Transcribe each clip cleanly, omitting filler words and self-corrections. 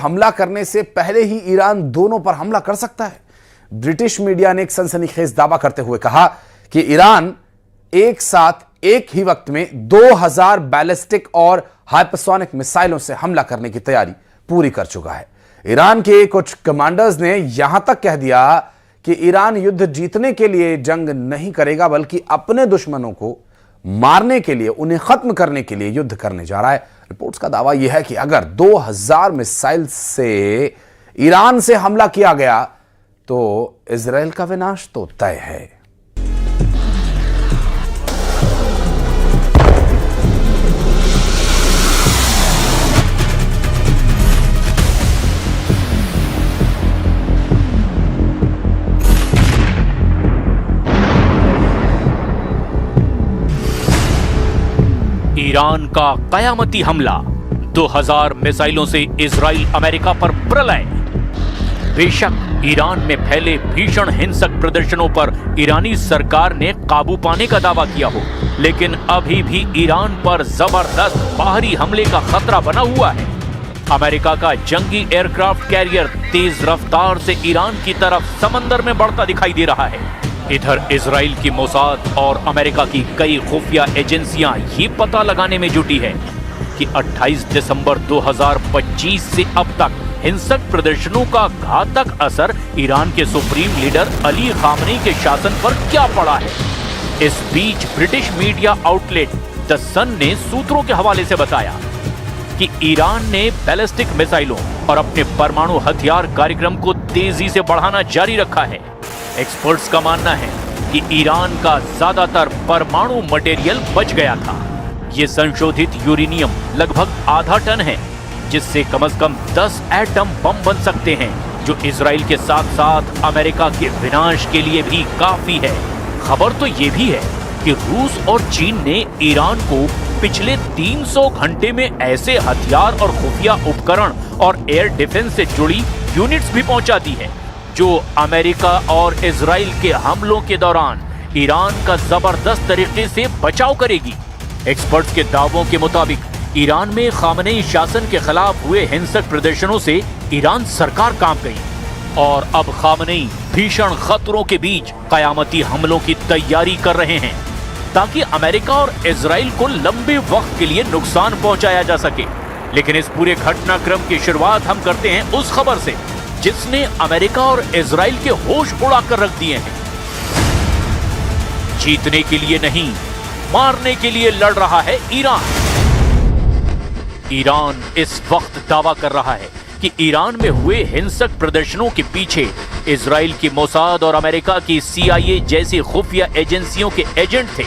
हमला करने से पहले ही ईरान दोनों पर हमला कर सकता है। ब्रिटिश मीडिया ने एक सनसनीखेज दावा करते हुए कहा कि ईरान एक साथ एक ही वक्त में 2000 बैलिस्टिक और हाइपरसोनिक मिसाइलों से हमला करने की तैयारी पूरी कर चुका है। ईरान के कुछ कमांडर्स ने यहां तक कह दिया कि ईरान युद्ध जीतने के लिए जंग नहीं करेगा, बल्कि अपने दुश्मनों को मारने के लिए, उन्हें खत्म करने के लिए युद्ध करने जा रहा है। रिपोर्ट्स का दावा यह है कि अगर 2000 मिसाइल से ईरान से हमला किया गया तो इजराइल का विनाश तो तय है। ईरान का कयामती हमला, 2000 मिसाइलों से इजराइल अमेरिका पर प्रलय। बेशक ईरान में फैले भीषण हिंसक प्रदर्शनों पर ईरानी सरकार ने काबू पाने का दावा किया हो, लेकिन अभी भी ईरान पर जबरदस्त बाहरी हमले का खतरा बना हुआ है। अमेरिका का जंगी एयरक्राफ्ट कैरियर तेज रफ्तार से ईरान की तरफ समंदर में बढ़ता दिखाई दे रहा है। इधर इजराइल की मोसाद और अमेरिका की कई खुफिया एजेंसियां ये पता लगाने में जुटी है कि 28 दिसंबर 2025 से अब तक हिंसक प्रदर्शनों का घातक असर ईरान के सुप्रीम लीडर अली खामनेई के शासन पर क्या पड़ा है। इस बीच ब्रिटिश मीडिया आउटलेट द सन ने सूत्रों के हवाले से बताया कि ईरान ने बैलिस्टिक मिसाइलों और अपने परमाणु हथियार कार्यक्रम को तेजी से बढ़ाना जारी रखा है। एक्सपर्ट्स का मानना है कि ईरान का ज्यादातर परमाणु मटेरियल बच गया था। ये संशोधित यूरेनियम लगभग आधा टन है, जिससे कम से कम 10 एटम बम बन सकते हैं, जो इजराइल के साथ साथ अमेरिका के विनाश के लिए भी काफी है। खबर तो ये भी है कि रूस और चीन ने ईरान को पिछले 300 घंटे में ऐसे हथियार और खुफिया उपकरण और एयर डिफेंस से जुड़ी यूनिट्स भी पहुंचा दी है, जो अमेरिका और इजराइल के हमलों के दौरान ईरान का जबरदस्त तरीके से बचाव करेगी। एक्सपर्ट्स के दावों के मुताबिक ईरान में खामनेई शासन के खिलाफ हुए हिंसक प्रदर्शनों से ईरान सरकार कांप गई और अब खामनेई भीषण खतरों के बीच कयामती हमलों की तैयारी कर रहे हैं, ताकि अमेरिका और इजराइल को लंबे वक्त के लिए नुकसान पहुंचाया जा सके। लेकिन इस पूरे घटनाक्रम की शुरुआत हम करते हैं उस खबर से जिसने अमेरिका और इजराइल के होश उड़ाकर रख दिए हैं। जीतने के लिए नहीं, मारने के लिए लड़ रहा है ईरान। ईरान इस वक्त दावा कर रहा है कि ईरान में हुए हिंसक प्रदर्शनों के पीछे इजराइल की मोसाद और अमेरिका की CIA जैसी खुफिया एजेंसियों के एजेंट थे,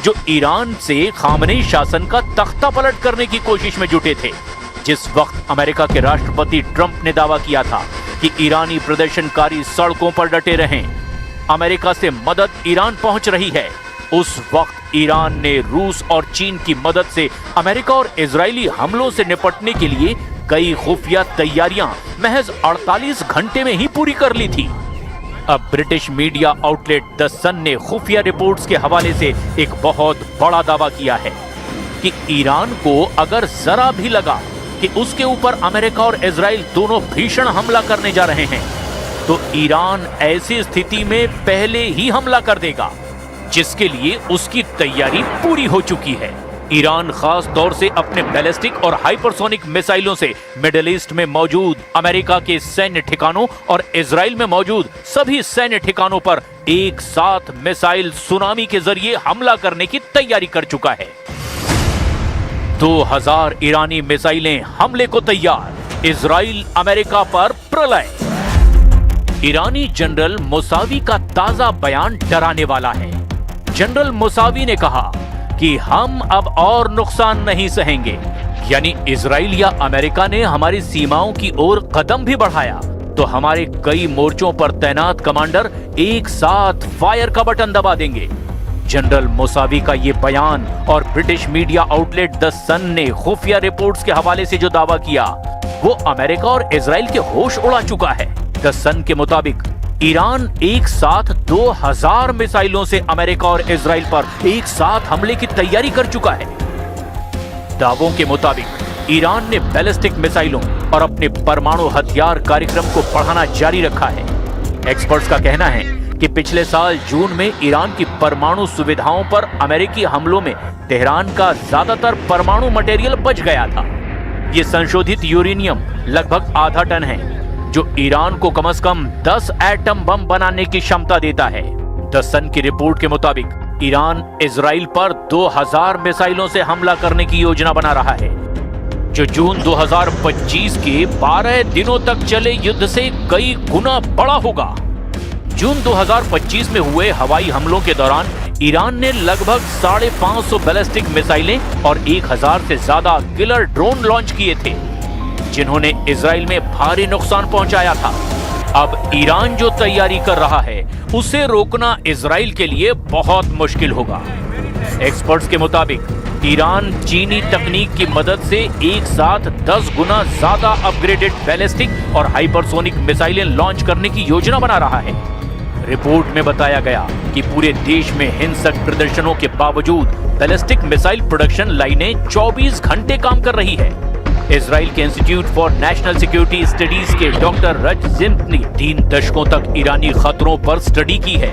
जो ईरान से खामनेई शासन का तख्ता पलट करने की कोशिश में जुटे थे। जिस वक्त अमेरिका के राष्ट्रपति ट्रंप ने दावा किया था कि ईरानी प्रदर्शनकारी सड़कों पर डटे रहें, अमेरिका से मदद ईरान पहुंच रही है, उस वक्त ईरान ने रूस और चीन की मदद से अमेरिका और इजरायली हमलों से निपटने के लिए कई खुफिया तैयारियां महज 48 घंटे में ही पूरी कर ली थी। अब ब्रिटिश मीडिया आउटलेट द सन ने खुफिया रिपोर्ट्स के हवाले से एक बहुत बड़ा दावा किया है कि ईरान को अगर जरा भी लगा कि उसके ऊपर अमेरिका और इजराइल दोनों भीषण हमला करने जा रहे हैं, तो ईरान ऐसी स्थिति में पहले ही हमला कर देगा, जिसके लिए उसकी तैयारी पूरी हो चुकी है। ईरान खास तौर से अपने बैलिस्टिक और हाइपरसोनिक मिसाइलों से मिडिल ईस्ट में मौजूद अमेरिका के सैन्य ठिकानों और इजराइल में मौजूद सभी सैन्य ठिकानों पर एक साथ मिसाइल सुनामी के जरिए हमला करने की तैयारी कर चुका है। 2000 ईरानी मिसाइलें हमले को तैयार, इजराइल अमेरिका पर प्रलय। ईरानी जनरल मुसावी का ताजा बयान डराने वाला है। जनरल मुसावी ने कहा कि हम अब और नुकसान नहीं सहेंगे, यानी इजराइल या अमेरिका ने हमारी सीमाओं की ओर कदम भी बढ़ाया तो हमारे कई मोर्चों पर तैनात कमांडर एक साथ फायर का बटन दबा देंगे। जनरल मुसावी का ये बयान और ब्रिटिश मीडिया आउटलेट द सन ने खुफिया रिपोर्ट्स के हवाले से जो दावा किया, वो अमेरिका और इजराइल के होश उड़ा चुका है। द सन के मुताबिक ईरान एक साथ 2000 मिसाइलों से अमेरिका और इजराइल पर एक साथ हमले की तैयारी कर चुका है। दावों के मुताबिक ईरान ने बैलिस्टिक मिसाइलों और अपने परमाणु हथियार कार्यक्रम को बढ़ाना जारी रखा है। एक्सपर्ट्स का कहना है कि पिछले साल जून में ईरान की परमाणु सुविधाओं पर अमेरिकी हमलों में तेहरान का ज्यादातर परमाणु मटेरियल बच गया था। ये संशोधित यूरेनियम लगभग आधा टन है, जो ईरान को कम से कम 10 एटम बम बनाने की क्षमता देता है। द सन की रिपोर्ट के मुताबिक ईरान इजराइल पर 2000 मिसाइलों से हमला करने की योजना बना रहा है, जो जून 2025 के 12 दिनों तक चले युद्ध से कई गुना बड़ा होगा। जून 2025 में हुए हवाई हमलों के दौरान ईरान ने लगभग 550 बैलिस्टिक मिसाइलें और 1000 से ज्यादा किलर ड्रोन लॉन्च किए थे, जिन्होंने इजराइल में भारी नुकसान पहुंचाया था। अब ईरान जो तैयारी कर रहा है, उसे रोकना इजराइल के लिए बहुत मुश्किल होगा। एक्सपर्ट्स के मुताबिक ईरान चीनी तकनीक की मदद से एक साथ 10 गुना ज्यादा अपग्रेडेड बैलिस्टिक और हाइपरसोनिक मिसाइलें लॉन्च करने की योजना बना रहा है। रिपोर्ट में बताया गया कि पूरे देश में हिंसक प्रदर्शनों के बावजूद बैलिस्टिक मिसाइल प्रोडक्शन लाइनें 24 घंटे काम कर रही है। इजराइल के institute for national security studies के डॉक्टर रजजिंत ने 3 दशकों तक ईरानी खतरों पर स्टडी की है।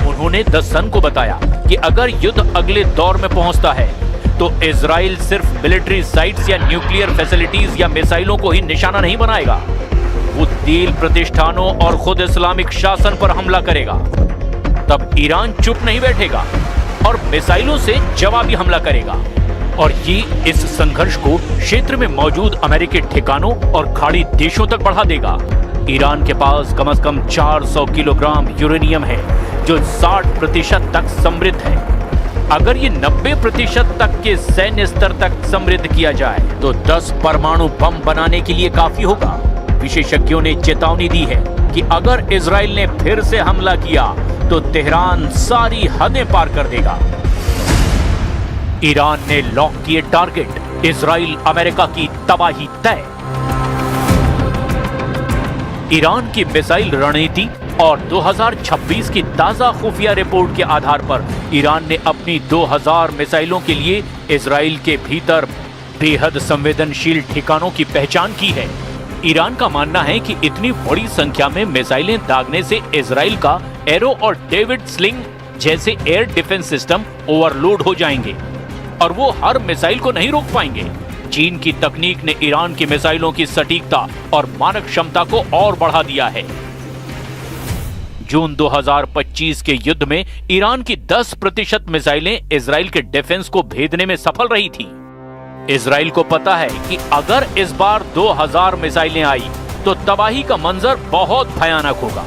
उन्होंने द सन को बताया कि अगर युद्ध अगले दौर में पहुंचता है, तो इजराइल सिर्फ मिलिट्री साइट्स या न्यूक्लियर फैसिलिटीज या मिसाइलों को ही निशाना नहीं बनाएगा, वो तेल प्रतिष्ठानों और खुद इस्लामिक शासन पर हमला करेगा। तब ईरान चुप नहीं बैठेगा और मिसाइलों से जवाबी हमला करेगा, और ये इस संघर्ष को क्षेत्र में मौजूद अमेरिकी ठिकानों और खाड़ी देशों तक बढ़ा देगा। ईरान के पास कम से कम 400 किलोग्राम यूरेनियम है, जो 60% तक समृद्ध है। अगर ये 90% तक के सैन्य स्तर तक समृद्ध किया जाए, तो 10 परमाणु बम बनाने के लिए काफी होगा। विशेषज्ञों ने चेतावनी दी है कि अगर इजराइल ने फिर से हमला किया, तो तेहरान सारी हदें पार कर देगा। ईरान ने लॉक किए टारगेट, इजराइल अमेरिका की तबाही तय। ईरान की मिसाइल रणनीति और 2026 की ताजा खुफिया रिपोर्ट के आधार पर ईरान ने अपनी 2000 मिसाइलों के लिए इजराइल के भीतर बेहद संवेदनशील ठिकानों की पहचान की है। ईरान का मानना है कि इतनी बड़ी संख्या में मिसाइलें दागने से इजराइल का एरो और डेविड स्लिंग जैसे एयर डिफेंस सिस्टम ओवरलोड हो जाएंगे और वो हर मिसाइल को नहीं रोक पाएंगे। चीन की तकनीक ने ईरान की मिसाइलों की सटीकता और मानक क्षमता को और बढ़ा दिया है। जून 2025 के युद्ध में ईरान की 10% मिसाइलें इजराइल के डिफेंस को भेदने में सफल रही थी। इजराइल को पता है कि अगर इस बार 2000 मिसाइलें आई, तो तबाही का मंजर बहुत भयानक होगा,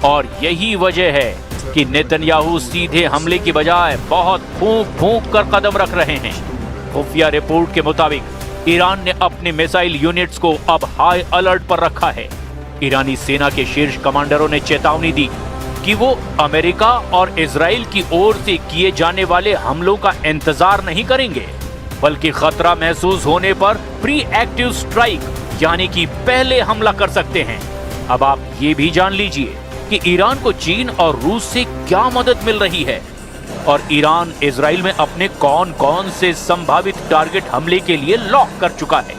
और यही वजह है कि नेतन्याहू सीधे हमले की बजाय बहुत फूंक कर कदम रख रहे हैं। खुफिया रिपोर्ट के मुताबिक ईरान ने अपने मिसाइल यूनिट्स को अब हाई अलर्ट पर रखा है। ईरानी सेना के शीर्ष कमांडरों ने चेतावनी दी कि वो अमेरिका और इजराइल की ओर से किए जाने वाले हमलों का इंतजार नहीं करेंगे, बल्कि खतरा महसूस होने पर प्री एक्टिव स्ट्राइक यानी कि पहले हमला कर सकते हैं। अब आप ये भी जान लीजिए कि ईरान को चीन और रूस से क्या मदद मिल रही है, और ईरान इजराइल में अपने कौन कौन से संभावित टारगेट हमले के लिए लॉक कर चुका है।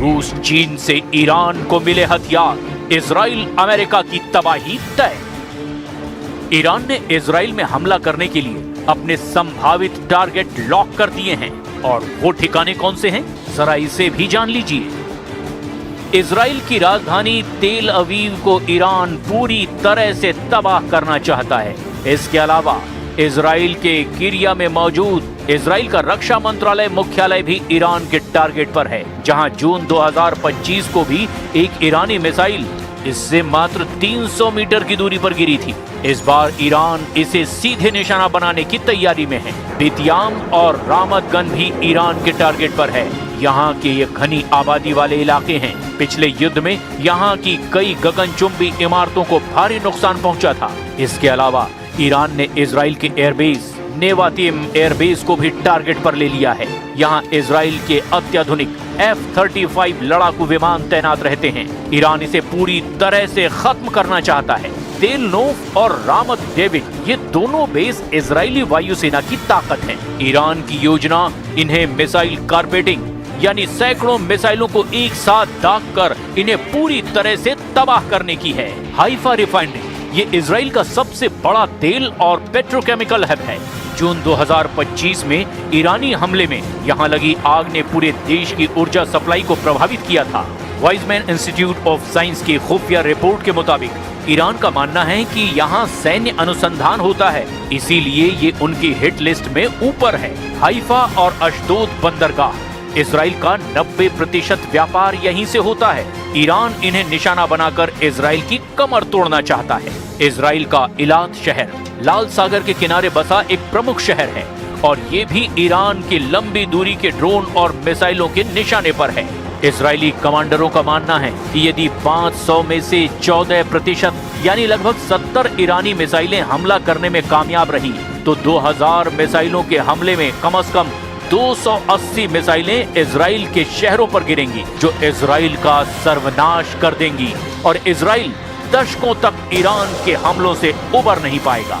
रूस चीन से ईरान को मिले हथियार, इजराइल अमेरिका की तबाही तय। ईरान ने इजराइल में हमला करने के लिए अपने संभावित टारगेट लॉक कर दिए हैं, और वो ठिकाने कौन से हैं, जरा इसे भी जान लीजिए। इजराइल की राजधानी तेल अवीव को ईरान पूरी तरह से तबाह करना चाहता है। इसके अलावा इजराइल के किरिया में मौजूद इजराइल का रक्षा मंत्रालय मुख्यालय भी ईरान के टारगेट पर है, जहां जून 2025 को भी एक ईरानी मिसाइल इससे मात्र 300 मीटर की दूरी पर गिरी थी। इस बार ईरान इसे सीधे निशाना बनाने की तैयारी में है। बितियाम और रामत गन भी ईरान के टारगेट पर है। यहाँ के ये घनी आबादी वाले इलाके हैं। पिछले युद्ध में यहाँ की कई गगनचुंबी इमारतों को भारी नुकसान पहुंचा था। इसके अलावा ईरान ने इजराइल के एयरबेस नेवातिम एयरबेस को भी टारगेट पर ले लिया है। यहाँ इजराइल के अत्याधुनिक F-35 लड़ाकू विमान तैनात रहते हैं। ईरान इसे पूरी तरह से खत्म करना चाहता है। तेल नोफ और रामत डेविड ये दोनों बेस इजरायली वायुसेना की ताकत हैं। ईरान की योजना इन्हें मिसाइल कारपेटिंग यानी सैकड़ों मिसाइलों को एक साथ दाग कर इन्हें पूरी तरह से तबाह करने की है। हाइफा रिफाइनरी ये इजराइल का सबसे बड़ा तेल और पेट्रोकेमिकल हब है। जून 2025 में ईरानी हमले में यहाँ लगी आग ने पूरे देश की ऊर्जा सप्लाई को प्रभावित किया था। वाइजमैन इंस्टीट्यूट ऑफ साइंस की खुफिया रिपोर्ट के मुताबिक ईरान का मानना है कि यहाँ सैन्य अनुसंधान होता है, इसीलिए ये उनकी हिट लिस्ट में ऊपर है। हाइफा और अशदोद बंदरगाह इजराइल का 90% व्यापार यहीं से होता है। ईरान इन्हें निशाना बनाकर इजराइल की कमर तोड़ना चाहता है। इजराइल का इलात शहर लाल सागर के किनारे बसा एक प्रमुख शहर है और ये भी ईरान की लंबी दूरी के ड्रोन और मिसाइलों के निशाने पर है। इजरायली कमांडरों का मानना है कि यदि 500 में से 14% यानी लगभग 70 ईरानी मिसाइलें हमला करने में कामयाब रही तो 2000 मिसाइलों के हमले में कम से कम 280 मिसाइलें इजराइल के शहरों पर गिरेंगी, जो इजराइल का सर्वनाश कर देंगी और इजराइल दशकों तक ईरान के हमलों से उबर नहीं पाएगा।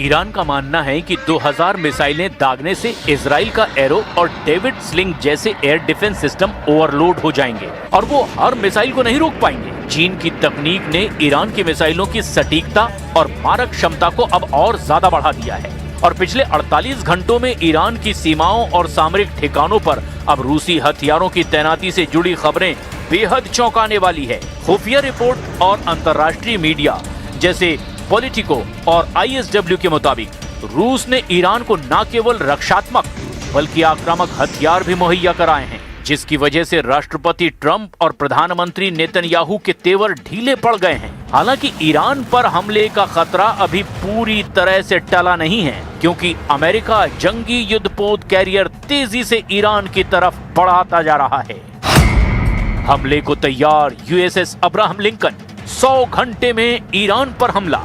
ईरान का मानना है कि 2000 मिसाइलें दागने से इजराइल का एरो और डेविड स्लिंग जैसे एयर डिफेंस सिस्टम ओवरलोड हो जाएंगे और वो हर मिसाइल को नहीं रोक पाएंगे। चीन की तकनीक ने ईरान की मिसाइलों की सटीकता और मारक क्षमता को अब और ज्यादा बढ़ा दिया है और पिछले 48 घंटों में ईरान की सीमाओं और सामरिक ठिकानों पर अब रूसी हथियारों की तैनाती से जुड़ी खबरें बेहद चौंकाने वाली है। खुफिया रिपोर्ट और अंतर्राष्ट्रीय मीडिया जैसे पॉलिटिको और ISW के मुताबिक रूस ने ईरान को न केवल रक्षात्मक बल्कि आक्रामक हथियार भी मुहैया कराए हैं, जिसकी वजह से राष्ट्रपति ट्रंप और प्रधानमंत्री नेतन्याहू के तेवर ढीले पड़ गए हैं। हालांकि ईरान पर हमले का खतरा अभी पूरी तरह से टला नहीं है, क्योंकि अमेरिका जंगी युद्धपोत कैरियर तेजी से ईरान की तरफ बढ़ाता जा रहा है। हमले को तैयार USS अब्राहम लिंकन 100 घंटे में ईरान पर हमला।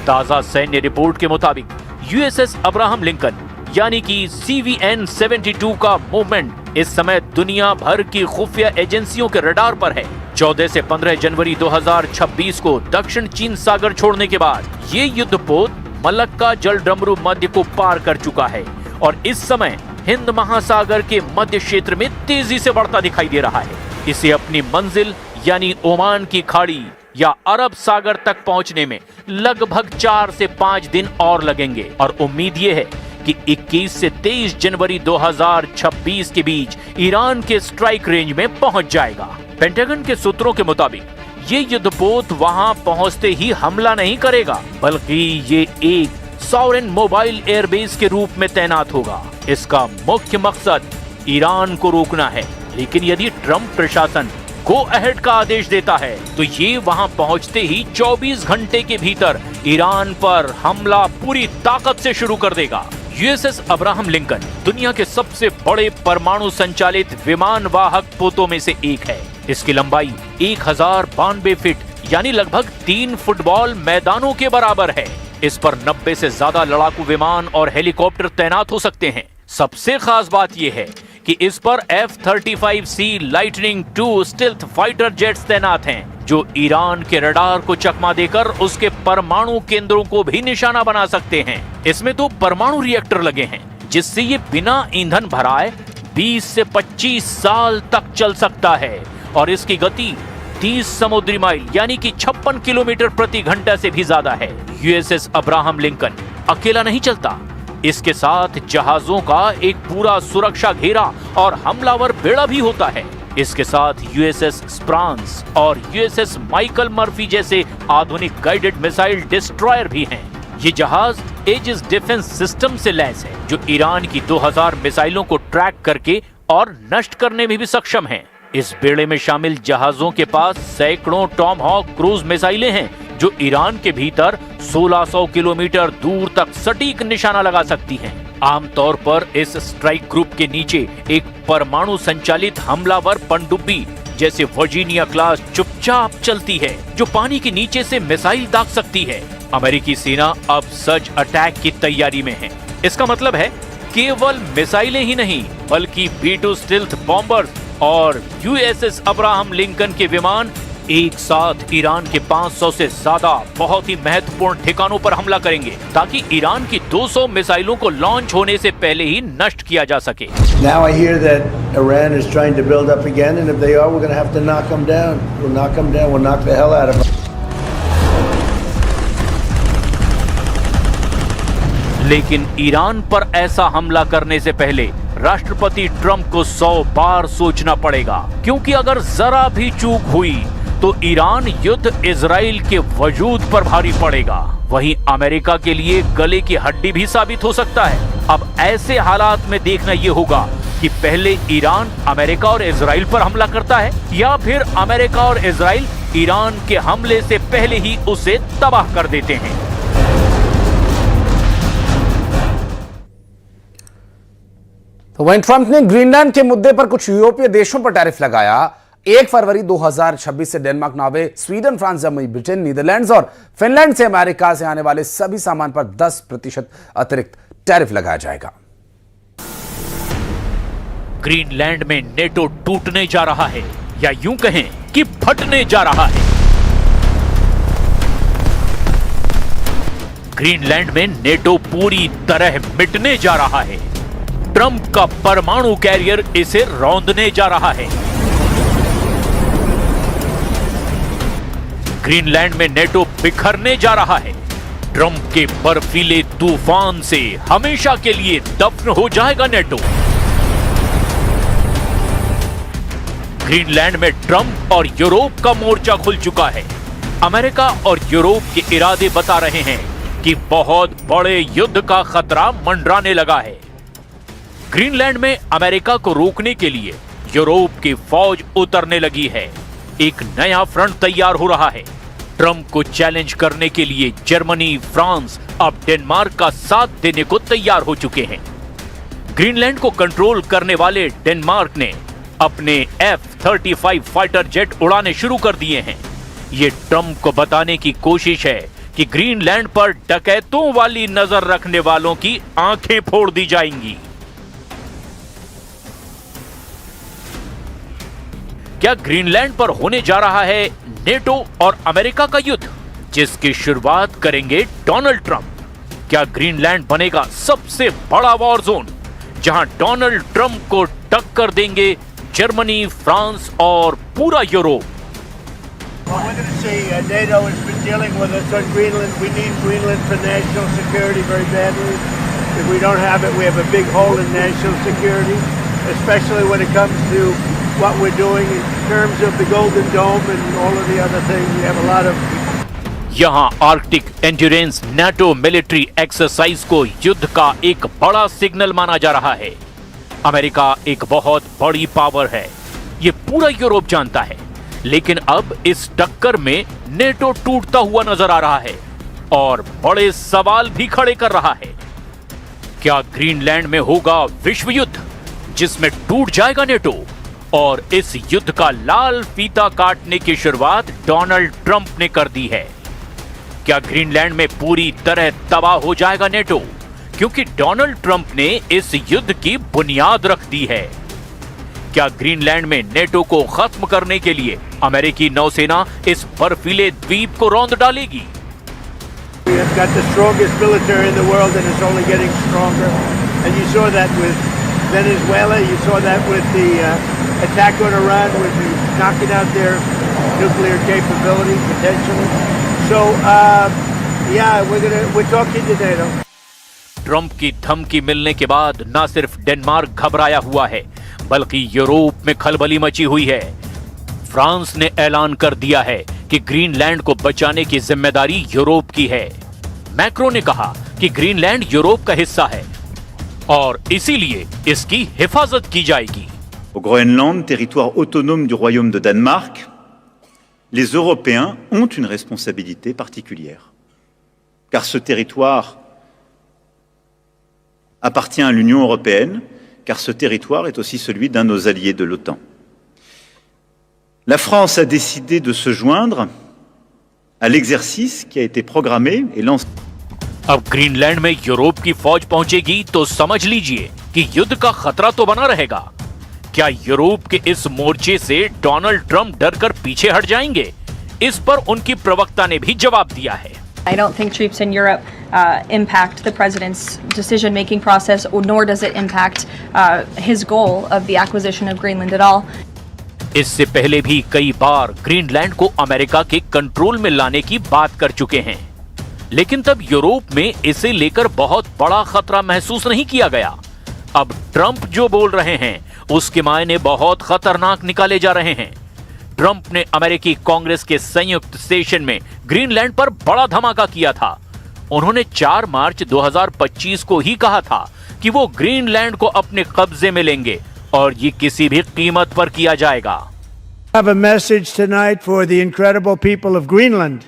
ताजा सैन्य रिपोर्ट के मुताबिक USS अब्राहम लिंकन यानी कि CVN-72 का मूवमेंट इस समय दुनिया भर की खुफिया एजेंसियों के रडार पर है। 14 से 15 जनवरी 2026 को दक्षिण चीन सागर छोड़ने के बाद ये युद्धपोत मलक्का जलडमरू मध्य को पार कर चुका है और इस समय हिंद महासागर के मध्य क्षेत्र में तेजी से बढ़ता दिखाई दे रहा है। इसे अपनी मंजिल यानी ओमान की खाड़ी या अरब सागर तक पहुंचने में लगभग 4 से 5 दिन और लगेंगे और उम्मीद ये है कि 21 से 23 जनवरी 2026 के बीच ईरान के स्ट्राइक रेंज में पहुंच जाएगा। पेंटागन के सूत्रों के मुताबिक ये युद्धपोत वहां पहुंचते ही हमला नहीं करेगा, बल्कि ये एक सॉवरेन मोबाइल एयरबेस के रूप में तैनात होगा। इसका मुख्य मकसद ईरान को रोकना है, लेकिन यदि ट्रंप प्रशासन गो अहेड का आदेश देता है तो ये वहां पहुंचते ही 24 घंटे के भीतर ईरान पर हमला पूरी ताकत से शुरू कर देगा। USS अब्राहम लिंकन दुनिया के सबसे बड़े परमाणु संचालित विमान वाहक पोतों में से एक है। इसकी लंबाई 1092 फीट यानी लगभग 3 फुटबॉल मैदानों के बराबर है। इस पर 90 से ज्यादा लड़ाकू विमान और हेलीकॉप्टर तैनात हो सकते हैं। सबसे खास बात यह है कि इस पर F-35C lightning 2 stealth fighter jets तैनात हैं, जो ईरान के रडार को चकमा देकर उसके परमाणु केंद्रों को भी निशाना बना सकते हैं। इसमें तो परमाणु रिएक्टर लगे हैं, जिससे ये बिना ईंधन भराए 20 से 25 साल तक चल सकता है और इसकी गति 30 समुद्री माइल यानी कि 56 किलोमीटर प्रति घंटा से भी ज्यादा है। USS अब्राहम लिंकन अकेला नहीं चलता, इसके साथ जहाजों का एक पूरा सुरक्षा घेरा और हमलावर बेड़ा भी होता है। इसके साथ यूएसएस स्प्रांस और यूएसएस माइकल मर्फी जैसे आधुनिक गाइडेड मिसाइल डिस्ट्रॉयर भी हैं। ये जहाज एजिस डिफेंस सिस्टम से लैस है जो ईरान की 2000 मिसाइलों को ट्रैक करके और नष्ट करने में भी सक्षम है। इस बेड़े में शामिल जहाजों के पास सैकड़ों टॉमहॉक क्रूज मिसाइलें हैं जो ईरान के भीतर 1600 किलोमीटर दूर तक सटीक निशाना लगा सकती हैं। आमतौर पर इस स्ट्राइक ग्रुप के नीचे एक परमाणु संचालित हमलावर पनडुब्बी जैसे वर्जीनिया क्लास चुपचाप चलती है जो पानी के नीचे से मिसाइल दाग सकती है। अमेरिकी सेना अब सर्च अटैक की तैयारी में है। इसका मतलब है केवल मिसाइलें ही नहीं बल्कि B-2 स्टिल्थ बॉम्बर्स और यूएसएस अब्राहम लिंकन के विमान एक साथ ईरान के 500 से ज्यादा बहुत ही महत्वपूर्ण ठिकानों पर हमला करेंगे ताकि ईरान की 200 मिसाइलों को लॉन्च होने से पहले ही नष्ट किया जा सके। Now I hear that Iran is trying to build up again, and if they are, we're going to have to knock them down. We'll knock them down. We'll knock the hell out of them. लेकिन Iran पर ऐसा हमला करने से पहले राष्ट्रपति Trump को 100 बार सोचना पड़ेगा, क्योंकि अगर जरा भी चूक हुई तो ईरान युद्ध इजराइल के वजूद पर भारी पड़ेगा। वहीं अमेरिका के लिए गले की हड्डी भी साबित हो सकता है। अब ऐसे हालात में देखना यह होगा कि पहले ईरान अमेरिका और इजराइल पर हमला करता है या फिर अमेरिका और इजराइल ईरान के हमले से पहले ही उसे तबाह कर देते हैं। तो वहीं ट्रंप ने ग्रीनलैंड के मुद्दे पर कुछ यूरोपीय देशों पर टैरिफ लगाया। 1 फरवरी 2026 से Denmark, Norway, Sweden, France, Germany, Britain, Netherlands और फिनलैंड से अमेरिका से आने वाले सभी सामान पर 10% अतिरिक्त टैरिफ लगाया जाएगा। ग्रीनलैंड में नेटो टूटने जा रहा है या यूं कहें कि फटने जा रहा है। ग्रीनलैंड में नेटो पूरी तरह मिटने जा रहा है। ट्रंप का परमाणु कैरियर इसे रौंदने जा रहा है। ग्रीनलैंड में नेटो बिखरने जा रहा है। ट्रंप के बर्फीले तूफान से हमेशा के लिए दफन हो जाएगा नेटो। ग्रीनलैंड में ट्रंप और यूरोप का मोर्चा खुल चुका है। अमेरिका और यूरोप के इरादे बता रहे हैं कि बहुत बड़े युद्ध का खतरा मंडराने लगा है। ग्रीनलैंड में अमेरिका को रोकने के लिए यूरोप की फौज उतरने लगी है। एक नया फ्रंट तैयार हो रहा है। ट्रंप को चैलेंज करने के लिए जर्मनी, फ्रांस अब डेनमार्क का साथ देने को तैयार हो चुके हैं। ग्रीनलैंड को कंट्रोल करने वाले डेनमार्क ने अपने F-35 फाइटर जेट उड़ाने शुरू कर दिए हैं। ये ट्रंप को बताने की कोशिश है कि ग्रीनलैंड पर डकैतों वाली नजर रखने वालों की आंखें फोड़ दी जाएंगी। क्या ग्रीनलैंड पर होने जा रहा है नेटो और अमेरिका का युद्ध, जिसकी शुरुआत करेंगे डोनाल्ड ट्रंप? क्या ग्रीनलैंड बनेगा सबसे बड़ा वॉर जोन, जहां डोनाल्ड ट्रंप को टक्कर देंगे जर्मनी, फ्रांस और पूरा Europe? Well, we're going to see NATO has been dealing with us on Greenland. We need Greenland for national security very badly. If we don't have it, we have a big hole in national security, especially when it comes to what we're doing in terms of the Golden Dome and all of the other things. We have a lot of यहां Arctic endurance NATO military exercise को युद्ध का एक बड़ा signal माना जा रहा है। अमेरिका एक बहुत बड़ी पावर है, ये पूरा यूरोप जानता है, लेकिन अब इस टक्कर में नेटो टूटता हुआ नजर आ रहा है और बड़े सवाल भी खड़े कर रहा है। क्या ग्रीनलैंड में होगा विश्व युद्ध जिसमें टूट जाएगा नेटो? और इस युद्ध का लाल फीता काटने की शुरुआत डोनाल्ड ट्रंप ने कर दी है। क्या ग्रीनलैंड में पूरी तरह तबाह हो जाएगा नेटो, क्योंकि डोनाल्ड ट्रंप ने इस युद्ध की बुनियाद रख दी है? क्या ग्रीनलैंड में नेटो को खत्म करने के लिए अमेरिकी नौसेना इस बर्फीले द्वीप को रौंद डालेगी? We have got the strongest military in the world and it's only getting stronger. And you saw that with Venezuela, you saw that with the attack on Iran, with the knocking out their nuclear capability potentially. So, we're talking to NATO. Trump की धमकी मिलने के बाद न सिर्फ Denmark घबराया हुआ है, बल्कि यूरोप में खलबली मची हुई है। फ्रांस ने ऐलान कर दिया है कि ग्रीनलैंड को बचाने की जिम्मेदारी यूरोप की है। मैक्रो ने कहा कि ग्रीनलैंड यूरोप का हिस्सा है और इसीलिए इसकी हिफाजत की जाएगी। Au Groenland, territoire autonome du royaume de Danemark, les Européens ont une responsabilité particulière. Car ce territoire appartient à l'Union européenne, car ce territoire est aussi celui d'un de nos alliés de l'OTAN. La France a décidé de se joindre à l'exercice qui a été programmé et lancé. अब Greenland में Europe की फौज पहुंचेगी तो समझ लीजिए कि युद्ध का खतरा तो बना रहेगा। क्या यूरोप के इस मोर्चे से डोनाल्ड ट्रंप डरकर पीछे हट जाएंगे? इस पर उनकी प्रवक्ता ने भी जवाब दिया है। I don't think troops in Europe impact the president's decision-making process, nor does it impact his goal of the acquisition of Greenland at all. इससे पहले भी कई बार ग्रीनलैंड को अमेरिका के कंट्रोल में लाने की बात कर चुके हैं, लेकिन तब यूरोप में इसे लेकर बहुत बड़ा खतरा महसूस नहीं किया गया। अब ट्रंप जो बोल रहे हैं उसके मायने बहुत खतरनाक निकाले जा रहे हैं। ट्रंप ने अमेरिकी कांग्रेस के संयुक्त सेशन में ग्रीनलैंड पर बड़ा धमाका किया था। उन्होंने 4 मार्च 2025 को ही कहा था कि वो ग्रीनलैंड को अपने कब्जे में लेंगे और ये किसी भी कीमत पर किया जाएगा। I have a message tonight for the incredible people of Greenland.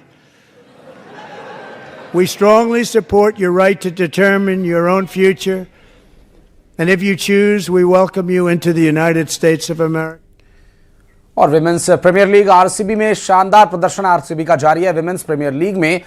We strongly support your right to determine your own future, and if you choose, we welcome you into the United States of America. और women's premier league RCB में शानदार प्रदर्शन RCB का जारी है। Women's premier league में